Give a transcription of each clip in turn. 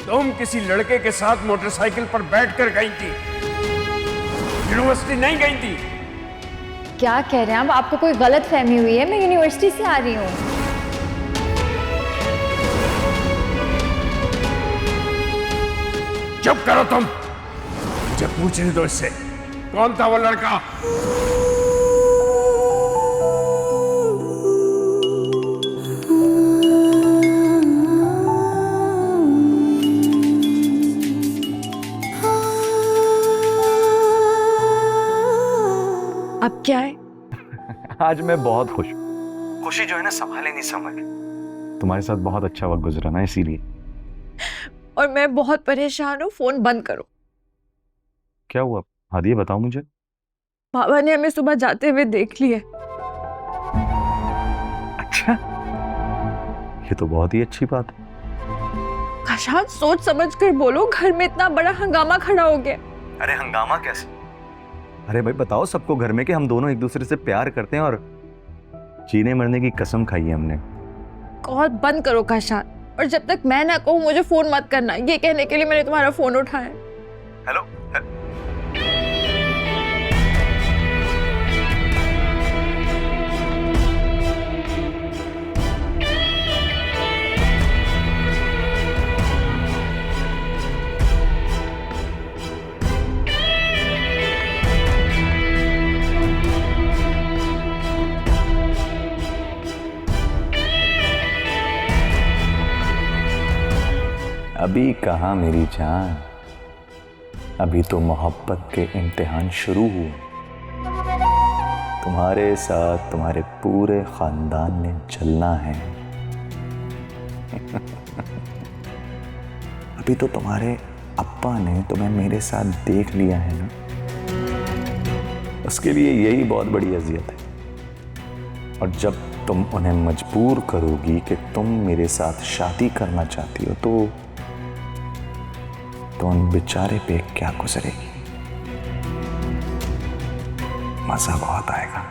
तुम किसी लड़के के साथ मोटरसाइकिल पर बैठकर गई थी, यूनिवर्सिटी नहीं गई थी। क्या कह रहे हैं आप? आपको कोई गलत फहमी हुई है, मैं यूनिवर्सिटी से आ रही हूँ। चुप करो तुम, मुझे पूछने दो इससे, कौन था वो लड़का? अब क्या है? आज मैं बहुत खुश हूँ। खुशी जो है ना संभाले नहीं समझ। तुम्हारे साथ बहुत अच्छा वक्त गुजरा ना, इसीलिए। और मैं बहुत परेशान हूँ, फोन बंद करो। क्या हुआ हादी, बताओ मुझे। बाबा ने हमें सुबह जाते हुए देख लिया। अच्छा, ये तो बहुत ही अच्छी बात है। काशान, सोच समझ कर बोलो, घर में इतना बड़ा हंगामा खड़ा हो गया। अरे हंगामा कैसे? अरे भाई बताओ सबको घर में कि हम दोनों एक दूसरे से प्यार करते हैं और जीने मरने की कसम खाई है हमने। कॉल बंद करो काशान, और जब तक मैं ना कहूँ मुझे फोन मत करना, ये कहने के लिए मैंने तुम्हारा फोन उठाया। हेलो। अभी कहाँ मेरी जान, अभी तो मोहब्बत के इम्तिहान शुरू हुए। तुम्हारे साथ तुम्हारे पूरे खानदान ने चलना है। अभी तो तुम्हारे अप्पा ने तुम्हें मेरे साथ देख लिया है ना, उसके लिए यही बहुत बड़ी अजियत है। और जब तुम उन्हें मजबूर करोगी कि तुम मेरे साथ शादी करना चाहती हो तो उन बेचारे पे क्या गुजरेगी। मजा बहुत आएगा।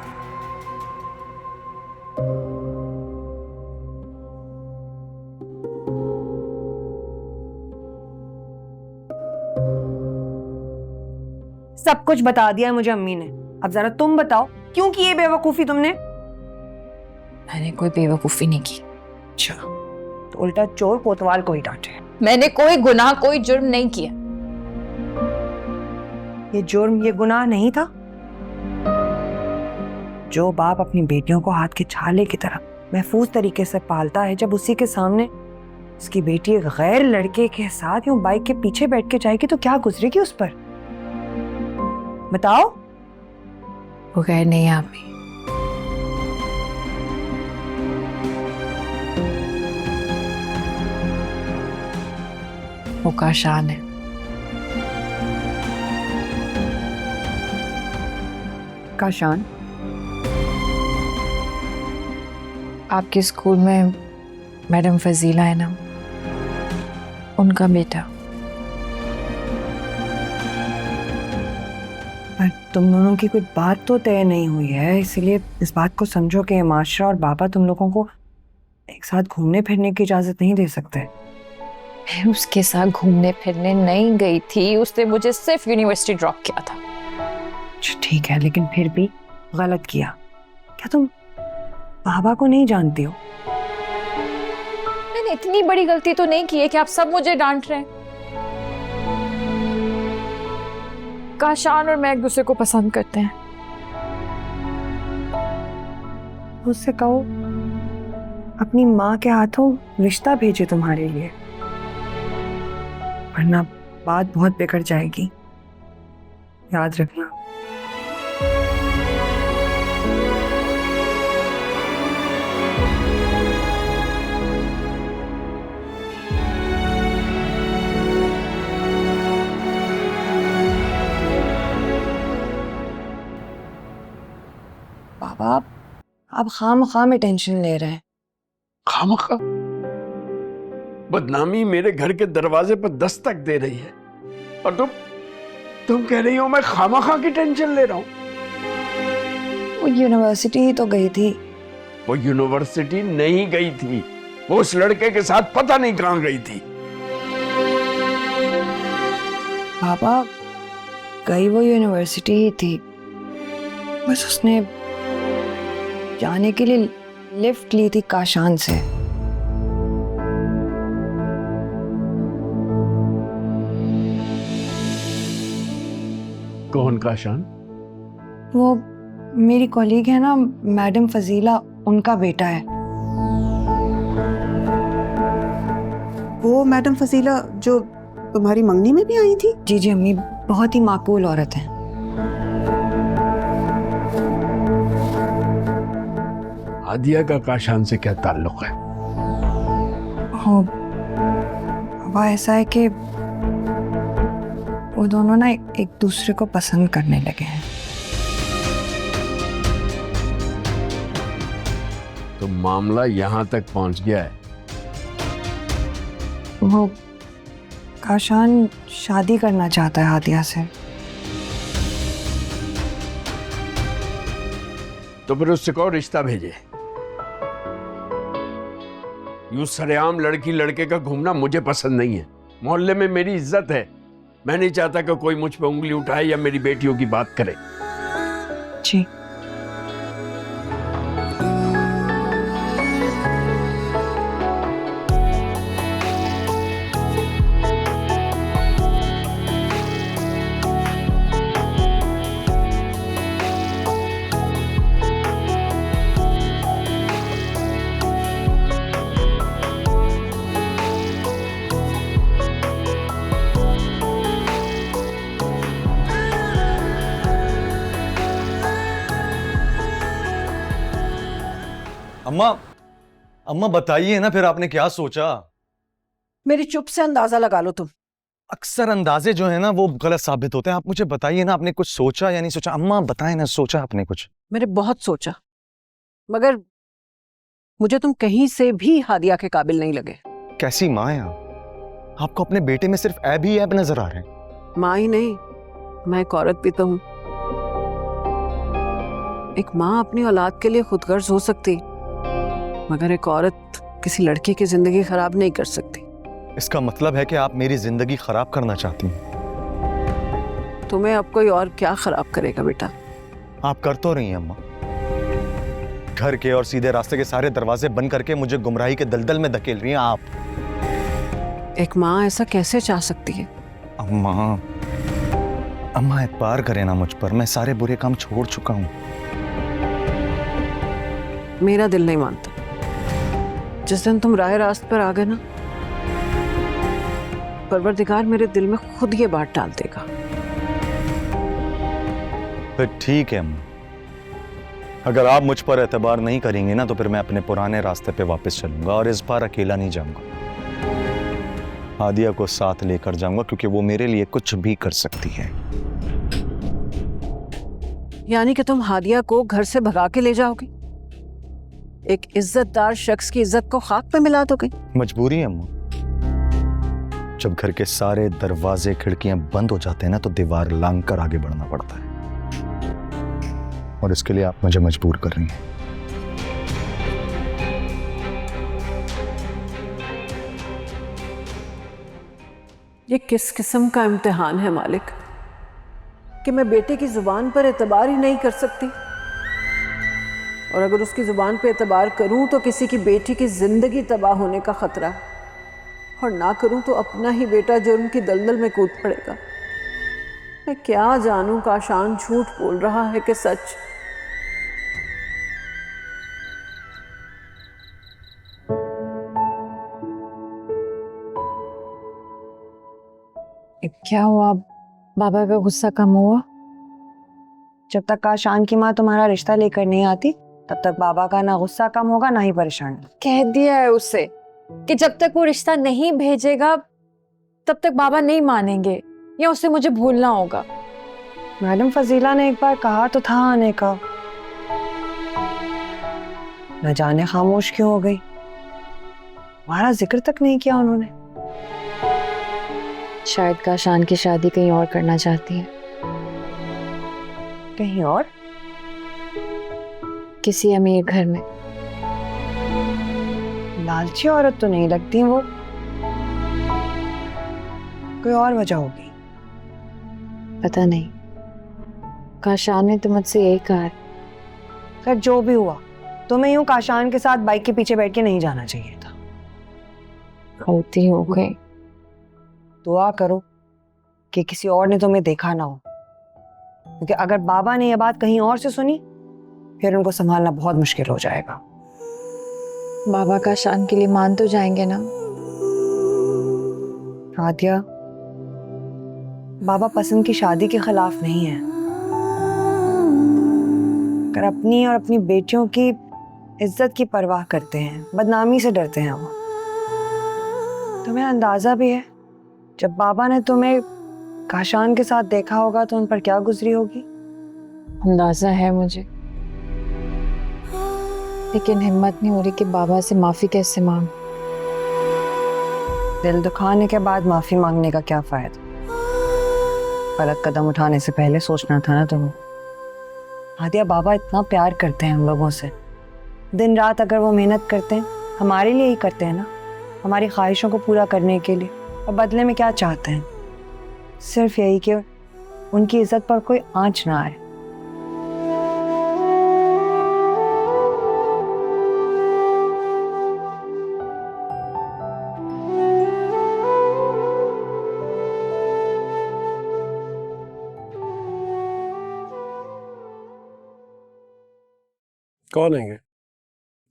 सब कुछ बता दिया है मुझे अम्मी ने, अब जरा तुम बताओ क्यों की ये बेवकूफी तुमने? मैंने कोई बेवकूफी नहीं की। अच्छा, तो उल्टा चोर कोतवाल को ही डांटे। मैंने कोई गुनाह, कोई जुर्म नहीं किया। ये जुर्म, ये गुनाह नहीं था? जो बाप अपनी बेटियों को हाथ के छाले की तरह महफूज तरीके से पालता है, जब उसी के सामने उसकी बेटी एक गैर लड़के के साथ यूं बाइक के पीछे बैठ के जाएगी तो क्या गुजरेगी उस पर? बताओ। वो गैर नहीं है अम्मी, वो काशान है। काशान? आपके स्कूल में मैडम फजीला है ना, उनका बेटा। पर तुम दोनों की कोई बात तो तय नहीं हुई है, इसीलिए इस बात को समझो कि माशरा और बाबा तुम लोगों को एक साथ घूमने फिरने की इजाजत नहीं दे सकते। मैं उसके साथ घूमने फिरने नहीं गई थी, उसने मुझे सिर्फ यूनिवर्सिटी ड्रॉप किया था। अच्छा ठीक है, लेकिन फिर भी गलत किया। क्या तुम बाबा को नहीं जानती हो? मैंने इतनी बड़ी गलती तो नहीं की है कि आप सब मुझे डांट रहे हैं। काशान और मैं एक दूसरे को पसंद करते हैं। उससे कहो अपनी माँ के हाथों रिश्ता भेजे तुम्हारे लिए, वरना बात बहुत बिगड़ जाएगी, याद रखना। बाबा आप खाम में टेंशन ले रहे हैं। खामखा बदनामी मेरे घर के दरवाजे पर दस्तक दे रही है, और तुम कह रही हो मैं खामखा की टेंशन ले रहा हूं। वो यूनिवर्सिटी ही तो गई थी। वो यूनिवर्सिटी नहीं गई थी, वो उस लड़के के साथ पता नहीं कहां गई थी। पापा गई वो यूनिवर्सिटी ही थी, बस उसने जाने के लिए लिफ्ट ली थी काशान से। कौन काशान? वो मेरी कॉलीग है ना मैडम फजीला, उनका बेटा है। वो मैडम फजीला जो तुम्हारी मंगनी में भी आई थी? जी जी अम्मी, बहुत ही माकूल औरत है। हादिया का काशान से क्या ताल्लुक है? हो पापा ऐसा है कि वो दोनों ना एक दूसरे को पसंद करने लगे हैं। तो मामला यहाँ तक पहुँच गया है। वो काशान शादी करना चाहता है हादिया से। तो फिर उससे कहो रिश्ता भेजे। यूं सरेआम लड़की लड़के का घूमना मुझे पसंद नहीं है। मोहल्ले में मेरी इज्जत है, मैं नहीं चाहता कि कोई मुझ पे उंगली उठाए या मेरी बेटियों की बात करे। जी अम्मा, अम्मा बताइए ना, फिर आपने क्या सोचा? मेरी चुप से अंदाजा लगा लो तुम। अक्सर अंदाजे जो है ना वो गलत साबित होते हैं। आप मुझे बताइए ना, आपने कुछ सोचा या नहीं सोचा? अम्मा बताएं ना, सोचा आपने कुछ? मैंने बहुत सोचा, मगर मुझे तुम कहीं से भी हादिया के काबिल नहीं लगे। कैसी माँ है आप? आपको अपने बेटे में सिर्फ ऐब ही ऐब नजर आ रहे हैं। माँ ही नहीं, मैं एक औरत भी तो हूं। एक माँ अपनी औलाद के लिए खुदगर्ज हो सकती, मगर एक औरत किसी लड़के की जिंदगी खराब नहीं कर सकती। इसका मतलब है कि आप मेरी जिंदगी खराब करना चाहती हैं। तुम्हें अब कोई और क्या खराब करेगा बेटा? आप कर तो रही हैं अम्मा। घर के और सीधे रास्ते के सारे दरवाजे बंद करके मुझे गुमराही के दलदल में धकेल रही हैं आप। एक माँ ऐसा कैसे चाह सकती है? अम्मा, अम्मा एतबार करें ना मुझ पर, मैं सारे बुरे काम छोड़ चुका हूं। मेरा दिल नहीं मानता। जिस दिन तुम राह रास्त पर आ गए ना, परवरदिगार मेरे दिल में खुद ये बात डाल देगा। फिर ठीक है अम्मा, अगर आप मुझ पर एतबार नहीं करेंगे ना तो फिर मैं अपने पुराने रास्ते पे वापस चलूंगा और इस बार अकेला नहीं जाऊंगा। हादिया को साथ लेकर जाऊंगा क्योंकि वो मेरे लिए कुछ भी कर सकती है। यानी कि तुम हादिया को घर से भगा के ले जाओगे? एक इज्जतदार शख्स की इज्जत को खाक पे मिला दोगे? मजबूरी है अम्मा। जब घर के सारे दरवाजे खिड़कियां बंद हो जाते हैं ना तो दीवार लांघ कर आगे बढ़ना पड़ता है, और इसके लिए आप मुझे मजबूर कर रही हैं। ये किस किस्म का इम्तिहान है मालिक कि मैं बेटे की जुबान पर एतबार ही नहीं कर सकती, और अगर उसकी जुबान पर एतबार करूं तो किसी की बेटी की जिंदगी तबाह होने का खतरा, और ना करूं तो अपना ही बेटा जुर्म की दलदल में कूद पड़ेगा। मैं क्या जानूं काशान झूठ बोल रहा है कि सच। क्या हुआ? बाबा का गुस्सा कम हुआ? जब तक काशान की माँ तुम्हारा रिश्ता लेकर नहीं आती तब तक बाबा का ना गुस्सा कम होगा ना ही परेशान। कह दिया है उससे कि जब तक वो रिश्ता नहीं भेजेगा तब तक बाबा नहीं मानेंगे, या उसे मुझे भूलना होगा। मैडम फजीला ने एक बार कहा तो था आने का, न जाने खामोश क्यों हो गई। हमारा जिक्र तक नहीं किया उन्होंने। शायद काशान की शादी कहीं और करना चाहती है। कहीं और? किसी अमीर घर में। लालची औरत तो नहीं लगती वो, कोई और वजह होगी। पता नहीं, काशान ने तो मुझसे यही कहा है। खैर जो भी हुआ, तुम्हें यूं काशान के साथ बाइक के पीछे बैठ के नहीं जाना चाहिए था। गलती हो गई। दुआ करो कि किसी और ने तुम्हें देखा ना हो, क्योंकि अगर बाबा ने यह बात कहीं और से सुनी फिर उनको संभालना बहुत मुश्किल हो जाएगा। बाबा काशान के लिए मान तो जाएंगे ना? आदिया, बाबा पसंद की शादी के खिलाफ नहीं है, अगर अपनी और अपनी बेटियों की इज्जत की परवाह करते हैं, बदनामी से डरते हैं वो। तुम्हें अंदाजा भी है जब बाबा ने तुम्हें काशान के साथ देखा होगा तो उन पर क्या गुजरी होगी? अंदाजा है मुझे, लेकिन हिम्मत नहीं हो रही कि बाबा से माफी कैसे मांग। दिल दुखाने के बाद माफी मांगने का क्या फायदा? गलत कदम उठाने से पहले सोचना था ना तुम्हें। आदिया, बाबा इतना प्यार करते हैं हम लोगों से, दिन रात अगर वो मेहनत करते हैं हमारे लिए ही करते हैं ना, हमारी ख्वाहिशों को पूरा करने के लिए। और बदले में क्या चाहते हैं? सिर्फ यही कि उनकी इज्जत पर कोई आंच ना आए। कौन है ये?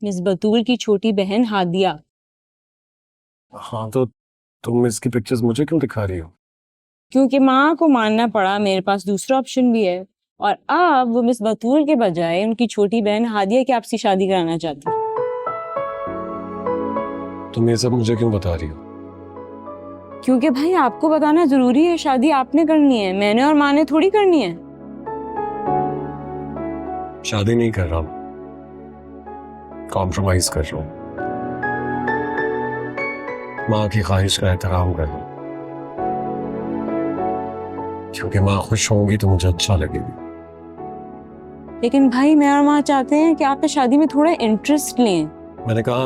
मिस बतूल की छोटी बहन हादिया। हाँ, तो तुम इसकी पिक्चर्स मुझे क्यों दिखा रही हो? क्योंकि माँ को मानना पड़ा, मेरे पास दूसरा ऑप्शन भी है। और अब वो मिस बतूल के बजाय उनकी छोटी बहन हादिया की आपसी शादी कराना चाहती है। तुम ये सब मुझे क्यों बता रही हो? क्योंकि भाई आपको बताना जरूरी है, शादी आपने करनी है, मैंने और माँ ने थोड़ी करनी है। शादी नहीं कर रहा हूँ, कॉम्प्रोमाइज कर रहा हूँ, माँ की ख्वाहिश का एहतराम कर रहा हूँ, क्योंकि माँ खुश होंगी तो मुझे अच्छा लगेगी। लेकिन भाई मैं और माँ चाहते हैं कि आप इस शादी में थोड़ा इंटरेस्ट लें। मैंने कहा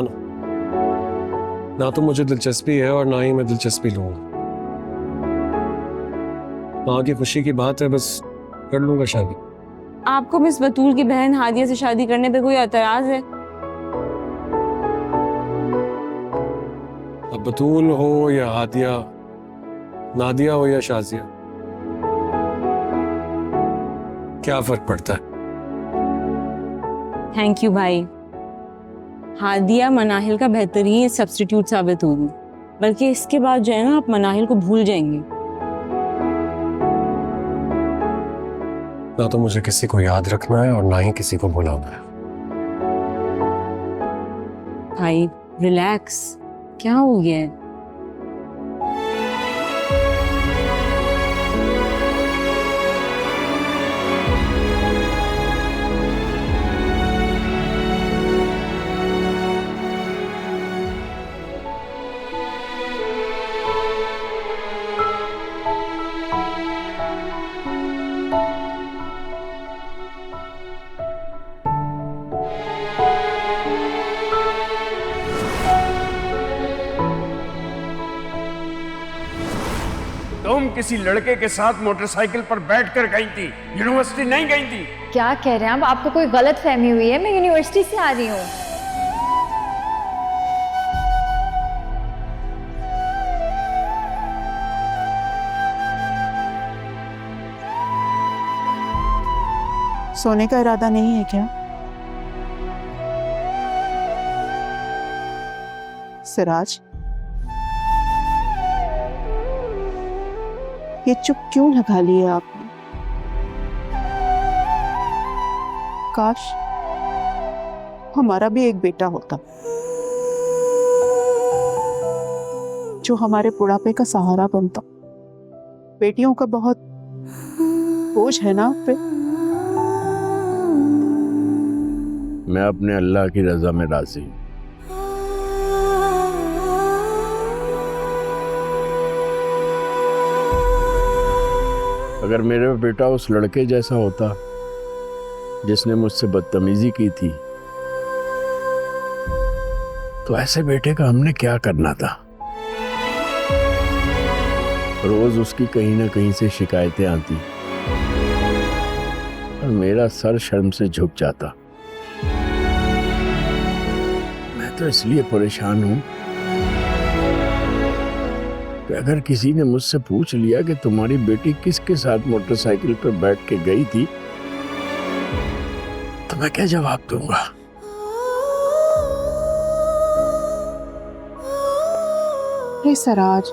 ना तो मुझे दिलचस्पी है और ना ही मैं दिलचस्पी लूंगा। माँ की खुशी की बात है, बस कर लूंगा शादी। आपको मिस बतूल की बहन हादिया से शादी करने पे कोई एतराज है? अब बतूल हो या हादिया, नादिया हो या शाजिया, क्या फर्क पड़ता है? थैंक यू भाई। हादिया मनाहिल का बेहतरीन सब्स्टिट्यूट साबित होगी, बल्कि इसके बाद जो है ना, आप मनाहिल को भूल जाएंगे। ना तो मुझे किसी को याद रखना है और ना ही किसी को भुलाना है। भाई रिलैक्स, क्या हो गया है? तुम किसी लड़के के साथ मोटरसाइकिल पर बैठकर गई थी, यूनिवर्सिटी नहीं गई थी। क्या कह रहे हैं आप? आपको कोई गलत फहमी हुई है, मैं यूनिवर्सिटी से आ रही हूँ। सोने का इरादा नहीं है क्या? सिराज, ये चुप क्यों लगा लिया आपने? काश हमारा भी एक बेटा होता जो हमारे बुढ़ापे का सहारा बनता। बेटियों का बहुत बोझ है ना आप पे। मैं अपने अल्लाह की रजा में राजी हूं। अगर मेरा बेटा उस लड़के जैसा होता जिसने मुझसे बदतमीजी की थी, तो ऐसे बेटे का हमने क्या करना था? रोज उसकी कहीं ना कहीं से शिकायतें आती, और मेरा सर शर्म से झुक जाता। मैं तो इसलिए परेशान हूं कि अगर किसी ने मुझसे पूछ लिया कि तुम्हारी बेटी किसके साथ मोटरसाइकिल पर बैठ के गई थी, तो मैं क्या जवाब दूंगा? हे सराज,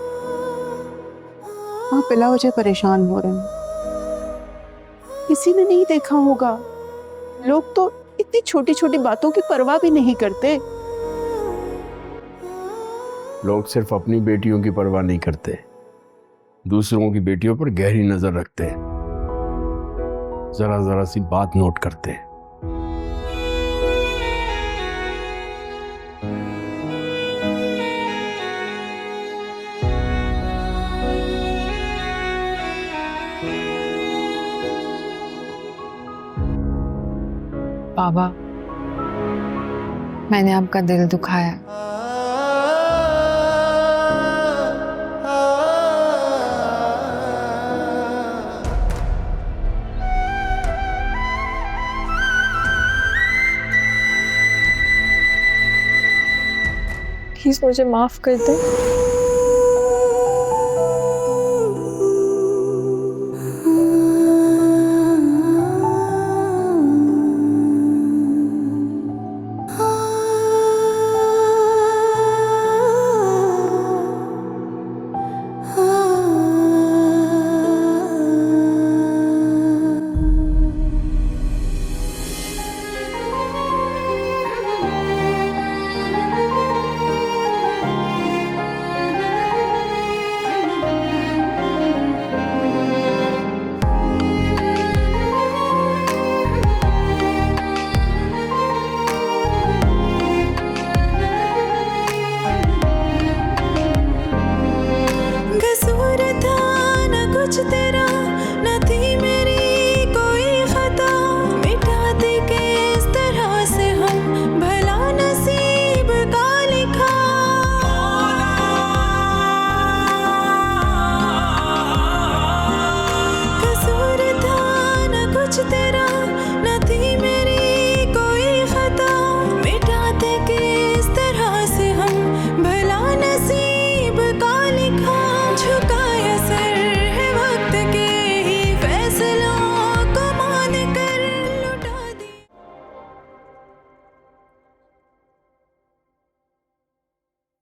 आप बिला वजह परेशान हो रहे हैं। किसी ने नहीं देखा होगा। लोग तो इतनी छोटी छोटी बातों की परवाह भी नहीं करते। लोग सिर्फ अपनी बेटियों की परवाह नहीं करते, दूसरों की बेटियों पर गहरी नजर रखते हैं, जरा जरा सी बात नोट करते हैं। बाबा, मैंने आपका दिल दुखाया। प्लीज मुझे माफ कर दे।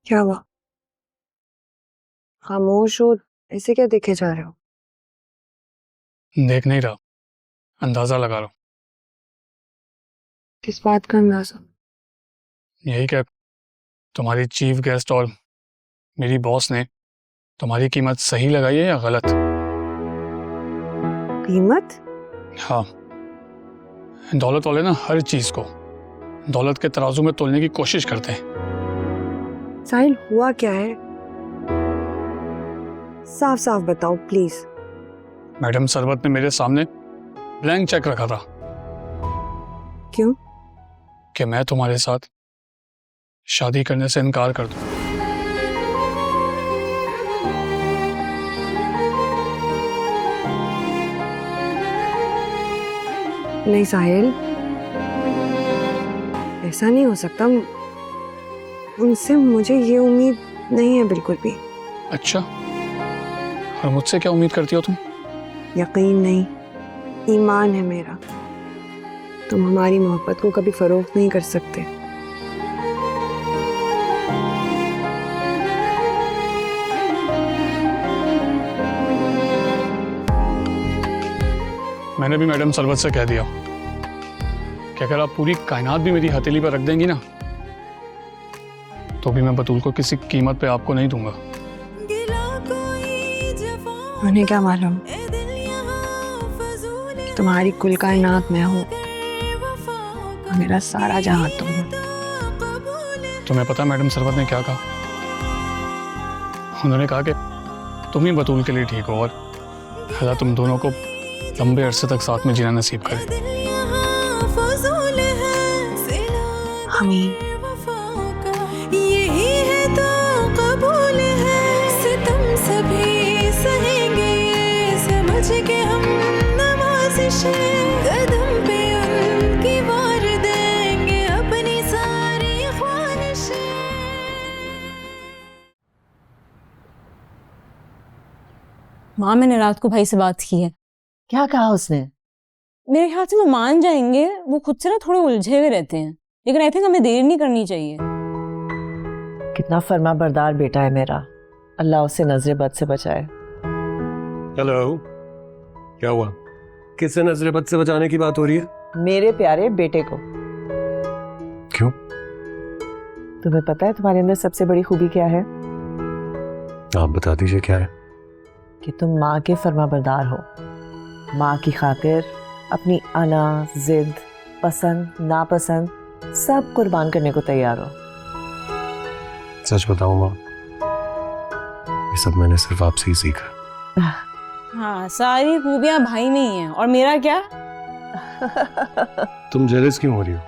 क्या हुआ? खामोश हो, ऐसे क्या देखे जा रहे हो? देख नहीं रहा, अंदाजा लगा रहा हूं। किस बात का अंदाजा? यही कि तुम्हारी चीफ गेस्ट और मेरी बॉस ने तुम्हारी कीमत सही लगाई है या गलत? कीमत? हाँ, दौलत वाले ना हर चीज को दौलत के तराजू में तोलने की कोशिश करते हैं। साहिल, हुआ क्या है? साफ साफ बताओ प्लीज। मैडम सरवत ने मेरे सामने ब्लैंक चेक रखा था। क्यों? कि मैं तुम्हारे साथ शादी करने से इनकार कर दूं। नहीं साहिल, ऐसा नहीं हो सकता। उनसे मुझे ये उम्मीद नहीं है बिल्कुल भी। अच्छा, और मुझसे क्या उम्मीद करती हो तुम? यकीन नहीं, ईमान है मेरा। तुम हमारी मोहब्बत को कभी फरोख्त नहीं कर सकते। मैंने भी मैडम सरवत से कह दिया कि अगर आप पूरी कायनात भी मेरी हथेली पर रख देंगी ना, तो भी मैं बतूल को किसी कीमत पे आपको नहीं दूंगा। उन्हें क्या मालूम तुम्हारी कुल कायनात मैं हूँ, मेरा सारा जहां तुम हो। तुम्हें पता मैडम सरवत ने क्या कहा? उन्होंने कहा कि तुम ही बतूल के लिए ठीक हो और अल्लाह तुम दोनों को लंबे अरसे तक साथ में जीना नसीब करे। आमीन। यही है तो कबूल है, सितम सभी सहेंगे, समझ के हम नवाज़िश कदम माँ मैंने रात को भाई से बात की है। क्या कहा उसने? मेरे ख्याल से वो मान जाएंगे, वो खुद से ना थोड़े उलझे हुए रहते हैं, लेकिन आई थिंक हमें देर नहीं करनी चाहिए। कितना फर्मा बरदार बेटा है मेरा, अल्लाह उसे नजरे बद से बचाए। हेलो, क्या हुआ? किससे नजरे बद से बचाने की बात हो रही है? मेरे प्यारे बेटे को। क्यों? तुम्हें पता है तुम्हारे अंदर सबसे बड़ी खूबी क्या है? आप बता दीजिए क्या है। कि तुम माँ के फर्मा बरदार हो। माँ की खातिर अपनी अना, जिद, पसंद, नापसंद सब कुर्बान करने को तैयार हो। सच बताऊं माँ, ये सब मैंने सिर्फ आपसे ही सीखा। हाँ, सारी खूबियां भाई में ही हैं, और मेरा क्या? तुम जेलस क्यों हो रही हो?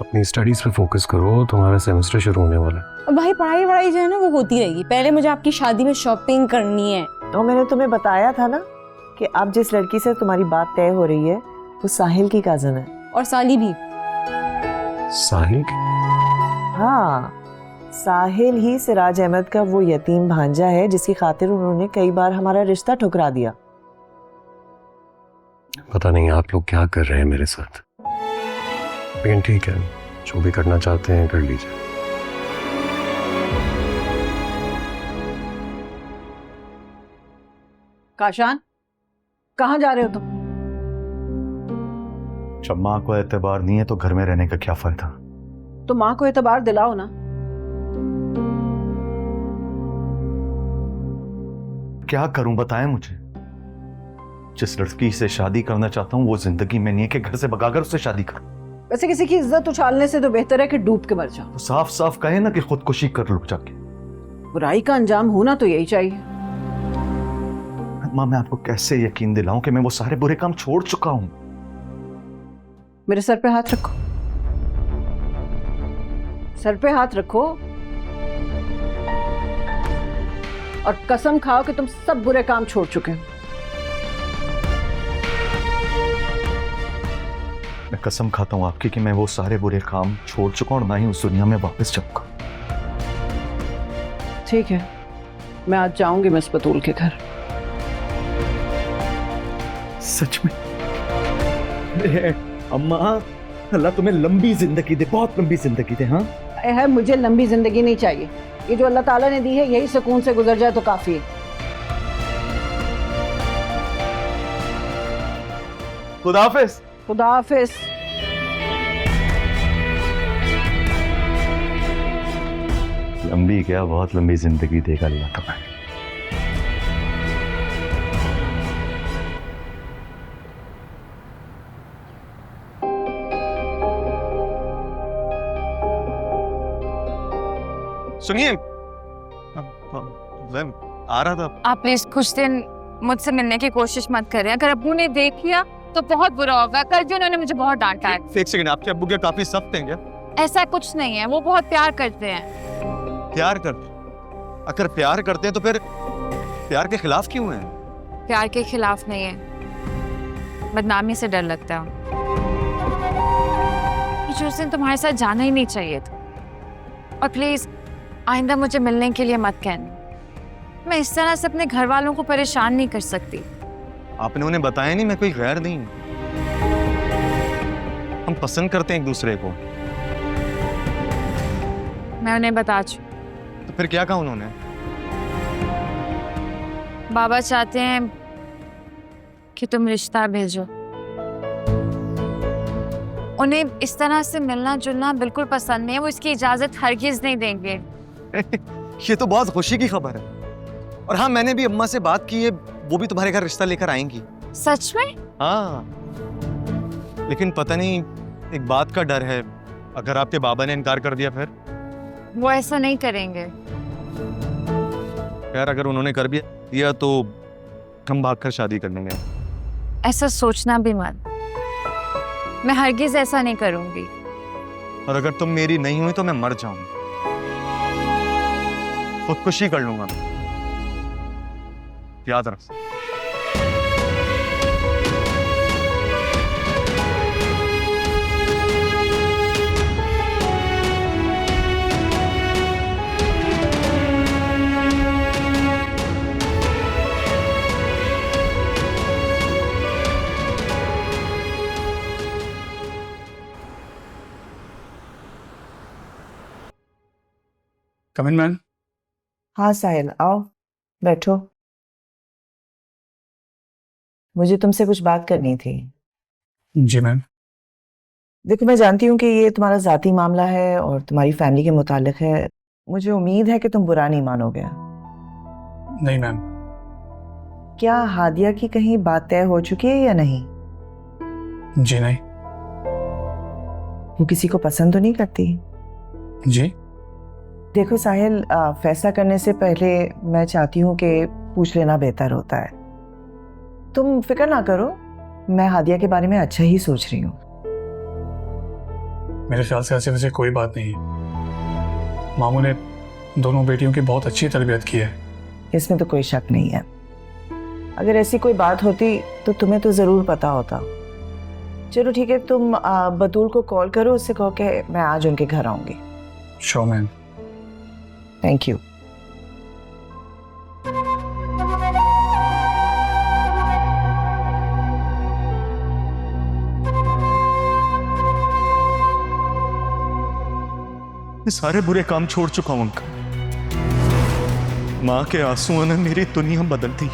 अपनी स्टडीज पे फोकस करो, तुम्हारा सेमेस्टर शुरू होने वाला है। अब भाई पढ़ाई जो है ना वो होती रहेगी, पहले मुझे आपकी शादी में शॉपिंग करनी है। तो मैंने तुम्हें बताया था ना कि अब जिस लड़की से तुम्हारी बात तय हो रही है वो साहिल की कजन है। और साली भी। साहिल? हाँ, साहिल ही सिराज अहमद का वो यतीम भांजा है जिसकी खातिर उन्होंने कई बार हमारा रिश्ता ठुकरा दिया। पता नहीं आप लोग क्या कर रहे हैं मेरे साथ, लेकिन ठीक है, जो भी करना चाहते हैं कर लीजिए। काशान, कहाँ जा रहे हो तुम? जब माँ को एतबार नहीं है तो घर में रहने का क्या फायदा? तो माँ को एतबार दिलाओ ना। क्या करूं बताएं मुझे। जिस लड़की से शादी करना चाहता हूं वो जिंदगी में नहीं है कि घर से भगाकर उससे शादी करूं। वैसे किसी की इज्जत उछालने से तो बेहतर है कि डूब के मर जाओ। तो साफ साफ कहे ना कि खुदकुशी कर लो जाके। बुराई का अंजाम होना तो यही चाहिए। माँ, मैं आपको कैसे यकीन दिलाऊं कि मैं वो सारे बुरे काम छोड़ चुका हूं। मेरे सर पे हाथ रखो, सर पे हाथ रखो और कसम खाओ कि तुम सब बुरे काम छोड़ चुके हो। मैं कसम खाता हूं आपकी कि मैं वो सारे बुरे काम छोड़ चुका हूं और ना ही उस दुनिया में वापस जाऊंगा। ठीक है, मैं आज जाऊंगी मिस बतूल के घर। सच में? अम्मा, अल्लाह तुम्हें लंबी जिंदगी दे, बहुत लंबी जिंदगी दे। हाँ है, मुझे लंबी जिंदगी नहीं चाहिए, ये जो अल्लाह ताला ने दी है यही सुकून से गुजर जाए तो काफी है। खुदा हाफिज। खुदा हाफिज। लंबी क्या, बहुत लंबी जिंदगी देगा अल्लाह तुम्हें। सुनिए, मैं आ रहा था। आप प्लीज कुछ दिन मुझसे मिलने की कोशिश मत करें, अगर अब्बू ने देख लिया तो बहुत बुरा होगा। कल भी उन्होंने मुझे बहुत डांटा है। एक सेकंड, आपके अब्बू क्या काफी सख्त हैं क्या? ऐसा कुछ नहीं है, वो बहुत प्यार करते हैं। प्यार कर, अगर प्यार करते हैं तो फिर प्यार के खिलाफ क्यों हैं? प्यार के खिलाफ नहीं है, बदनामी से डर लगता है। मुझे उस दिन तुम्हारे साथ जाना ही नहीं चाहिए था। और प्लीज आइंदा मुझे मिलने के लिए मत कहना, मैं इस तरह से अपने घर वालों को परेशान नहीं कर सकती। आपने उन्हें बताया नहीं मैं कोई गैर नहीं हूं। हम पसंद करते हैं एक दूसरे को। मैं उन्हें बता चुकी। तो फिर क्या कहा उन्होंने? बाबा चाहते हैं कि तुम रिश्ता भेजो। उन्हें इस तरह से मिलना जुलना बिल्कुल पसंद नहीं है, वो इसकी इजाजत हरगिज नहीं देंगे। ये तो बहुत खुशी की खबर है। और हाँ, मैंने भी अम्मा से बात की है, वो भी तुम्हारे घर रिश्ता लेकर आएंगी। सच में? हाँ, लेकिन पता नहीं, एक बात का डर है, अगर आपके बाबा ने इनकार कर दिया फिर? वो ऐसा नहीं करेंगे। यार अगर उन्होंने कर भी दिया तो हम भागकर शादी कर लेंगे। ऐसा सोचना भी मत, मैं हरगिज ऐसा नहीं करूंगी। और अगर तुम मेरी नहीं हुई तो मैं मर जाऊंगा, खुदकुशी कर लूंगा, याद रख। कम इन मैन। हाँ साहिल, आओ बैठो। मुझे तुमसे कुछ बात करनी थी। जी मैम। देखो, मैं जानती हूँ कि ये तुम्हारा जाती मामला है और तुम्हारी फैमिली के मुतालिक है। मुझे उम्मीद है कि तुम बुरा नहीं मानोगे। नहीं मैम। क्या हादिया की कहीं बात तय हो चुकी है या नहीं? जी नहीं। वो किसी को पसंद तो नहीं करती? जी। देखो साहिल, फैसला करने से पहले मैं चाहती हूँ कि पूछ लेना बेहतर होता है। तुम फिक्र ना करो, मैं हादिया के बारे में अच्छा ही सोच रही हूँ। मेरे ख्याल से ऐसे वैसे कोई बात नहीं है। मामू ने दोनों बेटियों की बहुत अच्छी तरबियत की है। इसमें तो कोई शक नहीं है। अगर ऐसी कोई बात होती तो तुम्हें तो ज़रूर पता होता। चलो ठीक है, तुम बतूल को कॉल करो, उससे कहो कि मैं आज उनके घर आऊँगी। Sure ma'am. Thank you. मैं सारे बुरे काम छोड़ चुका हूं अंकल। माँ के आंसुओं ने मेरी दुनिया बदल दी।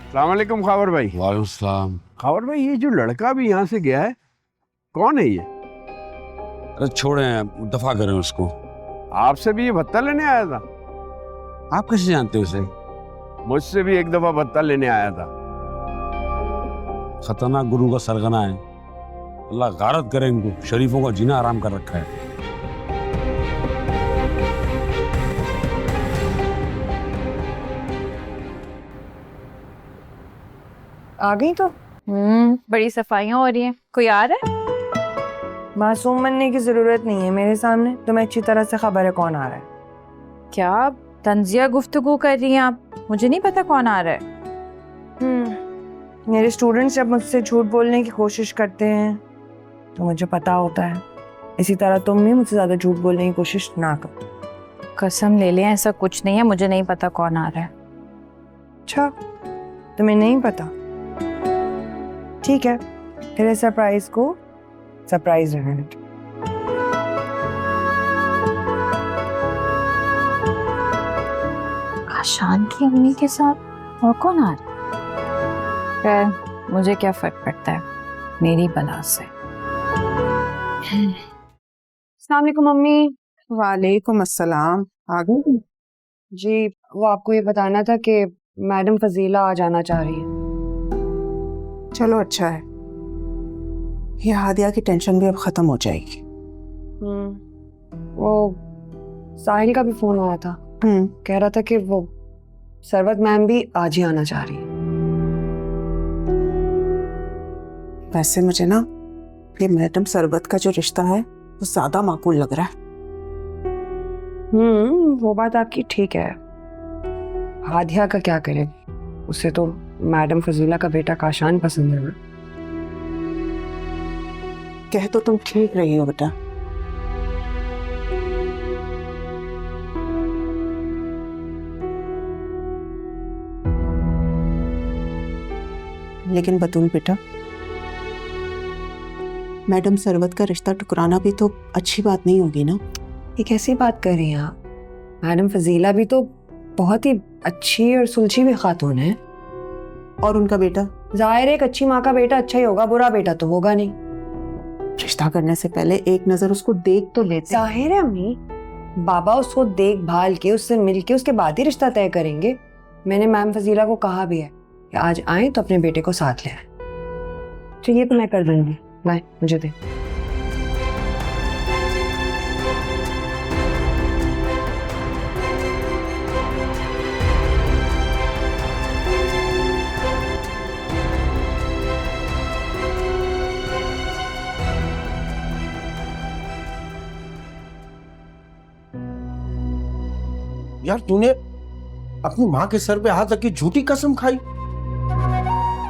अस्सलामुअलैकुम खावर भाई। वालेकुम सलाम। खावर भाई, ये जो लड़का भी यहाँ से गया है, कौन है ये? अरे छोड़ें, दफा करें उसको। आपसे भी ये भत्ता लेने आया था? आप कैसे जानते हो उसे? मुझसे भी एक दफा भत्ता लेने आया था। खतरनाक गुरु का सरगना है। अल्लाह गारत करे इनको, शरीफों का जीना आराम कर रखा है। आ गई तो? बड़ी सफाइयाँ हो रही हैं। कोई आ रहा है? मासूम बनने की जरूरत नहीं है मेरे सामने। तुम्हें अच्छी तरह से खबर है कौन आ रहा है। क्या तंजिया गुफ्तगू कर रही हैं आप? मुझे नहीं पता कौन आ रहा है। मेरे स्टूडेंट्स जब मुझसे झूठ बोलने की कोशिश करते हैं तो मुझे पता होता है। इसी तरह तुम भी मुझसे ज्यादा झूठ बोलने की कोशिश ना करो। कसम ले लें, ऐसा कुछ नहीं है। मुझे नहीं पता कौन आ रहा है। अच्छा, तुम्हें नहीं पता? ठीक है, तेरे सरप्राइज को सरप्राइज रहने दो। आशान की अम्मी के साथ और कौन आ रहा है? मुझे क्या फर्क पड़ता है मेरी बला से। अस्सलाम वालेकुम मम्मी। वालेकुम अस्सलाम। आ गई? जी, वो आपको ये बताना था कि मैडम फजीला आ जाना चाह रही है। चलो अच्छा है, ये हादिया की टेंशन भी अब खत्म हो जाएगी। वो साहिल का भी फोन आया था। कह रहा था कि वो सरवत मैम भी आज ही आना चाह रही है। वैसे मुझे ना ये मैडम सरबत का जो रिश्ता है वो ज्यादा माकूल लग रहा है। वो बात आपकी ठीक है। हादिया का क्या करे, उसे तो मैडम फजीला का बेटा काशान पसंद है ना। कह तो तुम ठीक रही हो बेटा, लेकिन बतूल बेटा, मैडम सरवत का रिश्ता टुकराना भी तो अच्छी बात नहीं होगी ना। ये कैसी बात कर रही हैं आप? मैडम फजीला भी तो बहुत ही अच्छी और सुलझी हुई खातून है। और उनका बेटा जाहिर है एक अच्छी माँ का बेटा अच्छा ही होगा, बुरा बेटा तो होगा नहीं। रिश्ता करने से पहले एक नजर उसको देख तो लेते। जाहिर है अम्मी, बाबा उसको देख भाल के उससे मिल के उसके बाद ही रिश्ता तय करेंगे। मैंने मैम फजीला को कहा भी है कि आज आए तो अपने बेटे को साथ ले आए। तो ये तो मैं कर दूंगी। लाए, मुझे दे। यार तूने अपनी माँ के सर पे हाथ रख के झूठी कसम खाई।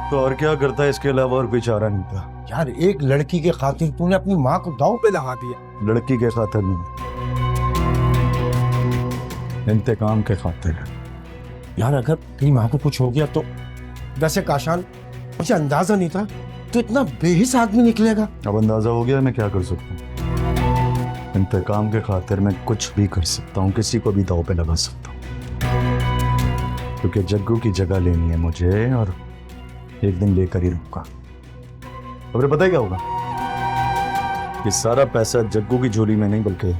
तो और क्या करता है, इसके अलावा और कोई चारा नहीं था। यार एक लड़की के खातिर तूने अपनी माँ को दांव पे लगा दिया। लड़की के खातिर नहीं, इंतकाम के खातिर। यार अगर तेरी माँ को कुछ हो गया तो, वैसे काशान मुझे अंदाजा नहीं था तो इतना बेहिस आदमी निकलेगा। अब अंदाजा हो गया, मैं क्या कर सकता हूँ। इंतकाम के खातिर मैं कुछ भी कर सकता हूँ, किसी को भी दाव पे लगा सकता हूँ, क्योंकि जग्गू की जगह लेनी है मुझे और एक दिन लेकर ही रहूंगा। अब पता है क्या होगा, ये सारा पैसा जग्गू की झोली में नहीं बल्कि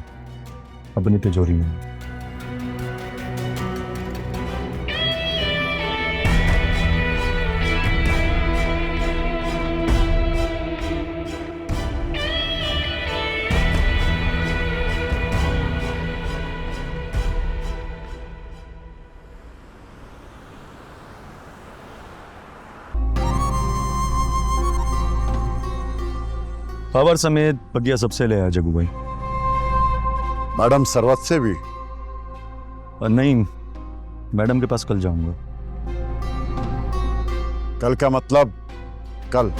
अपनी तिजोरी में। पावर समेत बगिया सबसे ले आया जग्गू भाई। मैडम सरवत से भी? नहीं, मैडम के पास कल जाऊंगा। कल का मतलब कल?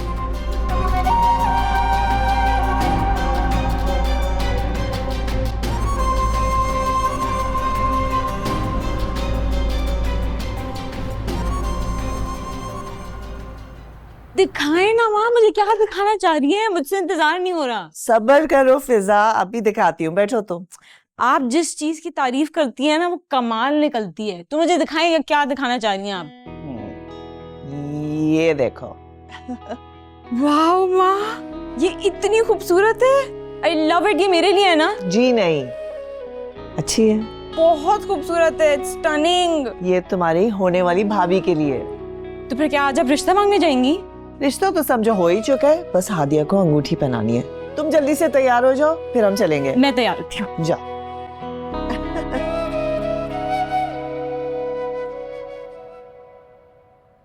दिखाए ना माँ, मुझे क्या दिखाना चाह रही है, मुझसे इंतजार नहीं हो रहा। सब्र करो फिजा, अभी दिखाती हूँ, बैठो तुम। आप जिस चीज की तारीफ करती है ना वो कमाल निकलती है, तो मुझे दिखाएंगे क्या दिखाना चाह रही हैं आप? ये देखो। वाह माँ, ये इतनी खूबसूरत है। I love it. ये मेरे लिए है ना? जी नहीं, अच्छी है, बहुत खूबसूरत है, इट्स स्टनिंग। ये तुम्हारी होने वाली भाभी के लिए। तो फिर क्या आज आप रिश्ता मांगने जाएंगी? रिश्ता तो समझो हो ही चुका है, बस हादिया को अंगूठी पहनानी है। तुम जल्दी से तैयार हो जाओ, फिर हम चलेंगे। मैं तैयार होती हूँ। जा।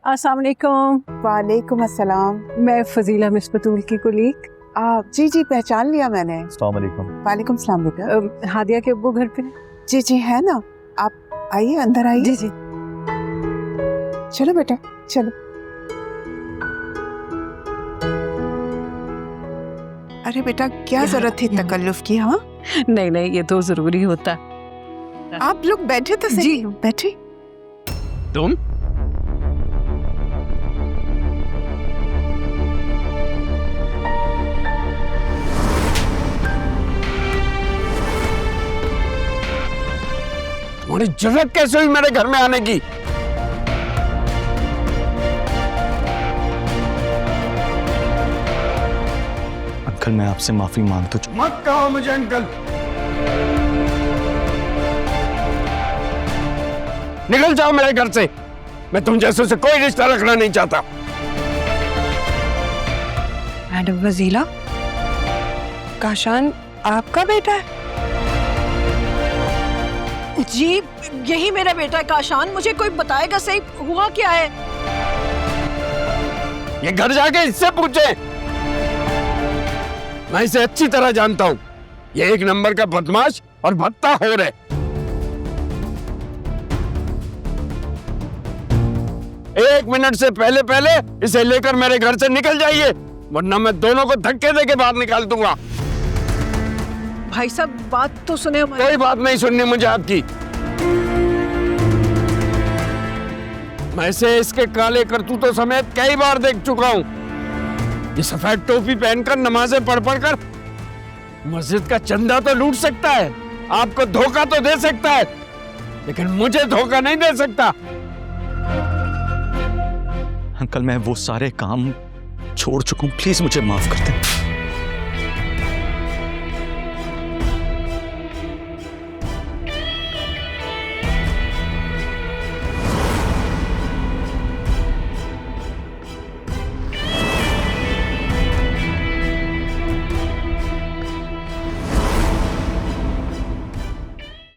अस्सलाम वालेकुम। वालेकुम अस्सलाम। मैं फजीला मिस बतूल की कुलीग। जी जी पहचान लिया मैंने। अस्सलाम वालेकुम। वालेकुम सलाम बेटा। हादिया के अब्बू घर पे? जी जी है ना, आप आइए, अंदर आइए। जी जी। चलो बेटा चलो। अरे बेटा क्या जरूरत थी तकल्लुफ की? हाँ नहीं नहीं, ये तो जरूरी होता। आप लोग बैठे तो सही। जी बैठे। तुम तुम्हारी जरूरत कैसे हुई मेरे घर में आने की? अंकल मैं आपसे माफी मांगता हूँ। मत कहो मुझे अंकल। निकल जाओ मेरे घर से, मैं तुम जैसों से कोई रिश्ता रखना नहीं चाहता। मैडम वजीला, काशान आपका बेटा है? जी यही मेरा बेटा है काशान। मुझे कोई बताएगा सही हुआ क्या है? ये घर जाके इससे पूछे, मैं इसे अच्छी तरह जानता हूं। ये एक नंबर का बदमाश और भत्ता हो रहे। एक मिनट से पहले पहले इसे लेकर मेरे घर से निकल जाइए, वरना मैं दोनों को धक्के देके बाहर निकाल दूंगा। भाई साहब बात तो सुने। कोई बात नहीं सुननी मुझे आपकी। मैं इसे इसके काले करतूतों समेत कई बार देख चुका हूं। ये सफेद टोपी पहनकर नमाजें पढ़ कर मस्जिद का चंदा तो लूट सकता है, आपको धोखा तो दे सकता है, लेकिन मुझे धोखा नहीं दे सकता। अंकल मैं वो सारे काम छोड़ चुका हूं, प्लीज मुझे माफ कर दें।